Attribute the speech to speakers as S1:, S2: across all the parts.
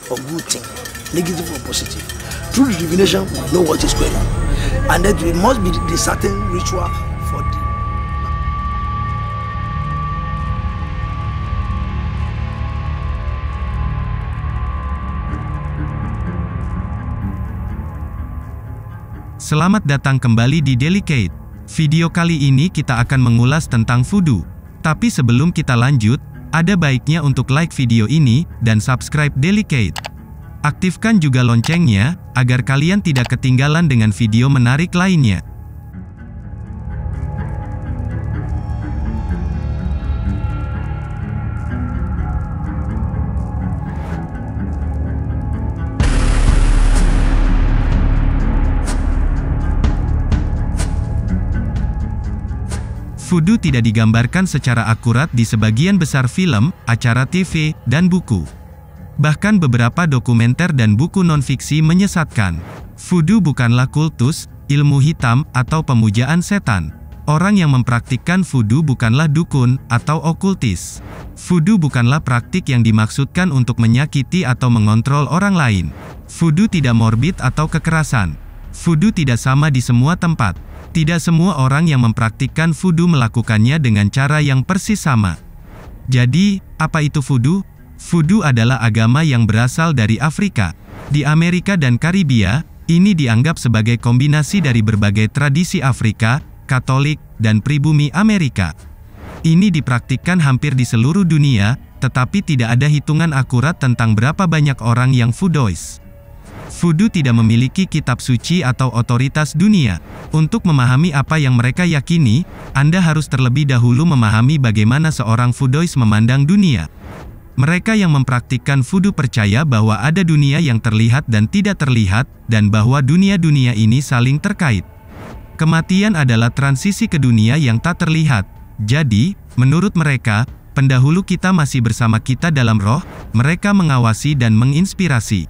S1: or good thing, negative or positive. Through the divination, we know what is going on. And that it must be the certain ritual for the
S2: Selamat datang kembali di Delicate. Video kali ini kita akan mengulas tentang voodoo. Tapi sebelum kita lanjut, ada baiknya untuk like video ini, dan subscribe Delicate. Aktifkan juga loncengnya, agar kalian tidak ketinggalan dengan video menarik lainnya. Voodoo tidak digambarkan secara akurat di sebagian besar film, acara TV, dan buku. Bahkan beberapa dokumenter dan buku non-fiksi menyesatkan. Voodoo bukanlah kultus, ilmu hitam, atau pemujaan setan. Orang yang mempraktikkan voodoo bukanlah dukun, atau okultis. Voodoo bukanlah praktik yang dimaksudkan untuk menyakiti atau mengontrol orang lain. Voodoo tidak morbid atau kekerasan. Voodoo tidak sama di semua tempat. Tidak semua orang yang mempraktikkan voodoo melakukannya dengan cara yang persis sama. Jadi, apa itu voodoo? Voodoo adalah agama yang berasal dari Afrika. Di Amerika dan Karibia, ini dianggap sebagai kombinasi dari berbagai tradisi Afrika, Katolik, dan pribumi Amerika. Ini dipraktikkan hampir di seluruh dunia, tetapi tidak ada hitungan akurat tentang berapa banyak orang yang voodoois. Voodoo tidak memiliki kitab suci atau otoritas dunia. Untuk memahami apa yang mereka yakini, Anda harus terlebih dahulu memahami bagaimana seorang voodoois memandang dunia. Mereka yang mempraktikkan voodoo percaya bahwa ada dunia yang terlihat dan tidak terlihat, dan bahwa dunia-dunia ini saling terkait. Kematian adalah transisi ke dunia yang tak terlihat. Jadi, menurut mereka, pendahulu kita masih bersama kita dalam roh, mereka mengawasi dan menginspirasi.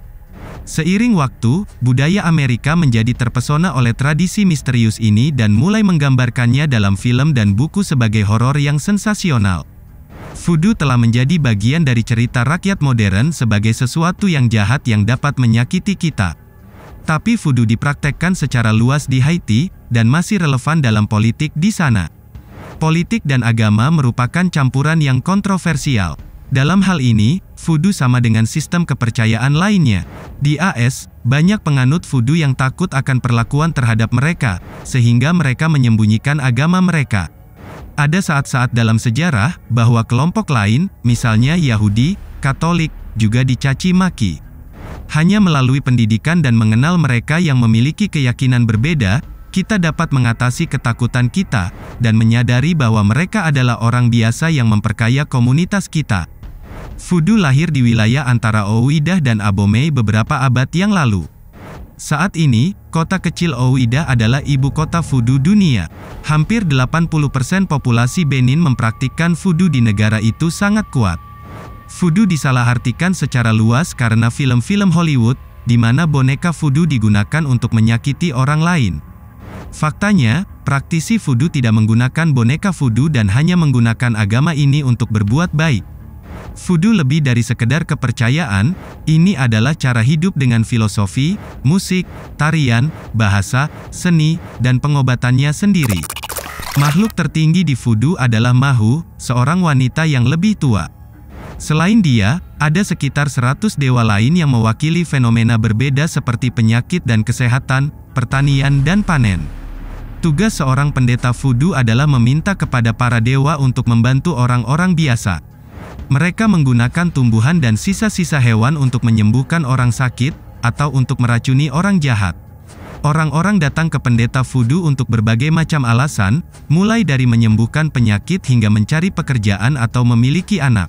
S2: Seiring waktu, budaya Amerika menjadi terpesona oleh tradisi misterius ini dan mulai menggambarkannya dalam film dan buku sebagai horor yang sensasional. Voodoo telah menjadi bagian dari cerita rakyat modern sebagai sesuatu yang jahat yang dapat menyakiti kita. Tapi voodoo dipraktekkan secara luas di Haiti, dan masih relevan dalam politik di sana. Politik dan agama merupakan campuran yang kontroversial. Dalam hal ini, voodoo sama dengan sistem kepercayaan lainnya. Di AS, banyak penganut voodoo yang takut akan perlakuan terhadap mereka, sehingga mereka menyembunyikan agama mereka. Ada saat-saat dalam sejarah, bahwa kelompok lain, misalnya Yahudi, Katolik, juga dicaci maki. Hanya melalui pendidikan dan mengenal mereka yang memiliki keyakinan berbeda, kita dapat mengatasi ketakutan kita, dan menyadari bahwa mereka adalah orang biasa yang memperkaya komunitas kita. Voodoo lahir di wilayah antara Ouidah dan Abomey beberapa abad yang lalu. Saat ini, kota kecil Ouidah adalah ibu kota voodoo dunia. Hampir 80% populasi Benin mempraktikkan voodoo di negara itu sangat kuat. Voodoo disalahartikan secara luas karena film-film Hollywood, di mana boneka voodoo digunakan untuk menyakiti orang lain. Faktanya, praktisi voodoo tidak menggunakan boneka voodoo dan hanya menggunakan agama ini untuk berbuat baik. Voodoo lebih dari sekedar kepercayaan, ini adalah cara hidup dengan filosofi, musik, tarian, bahasa, seni, dan pengobatannya sendiri. Makhluk tertinggi di voodoo adalah Mahu, seorang wanita yang lebih tua. Selain dia, ada sekitar 100 dewa lain yang mewakili fenomena berbeda seperti penyakit dan kesehatan, pertanian dan panen. Tugas seorang pendeta voodoo adalah meminta kepada para dewa untuk membantu orang-orang biasa. Mereka menggunakan tumbuhan dan sisa-sisa hewan untuk menyembuhkan orang sakit, atau untuk meracuni orang jahat. Orang-orang datang ke pendeta voodoo untuk berbagai macam alasan, mulai dari menyembuhkan penyakit hingga mencari pekerjaan atau memiliki anak.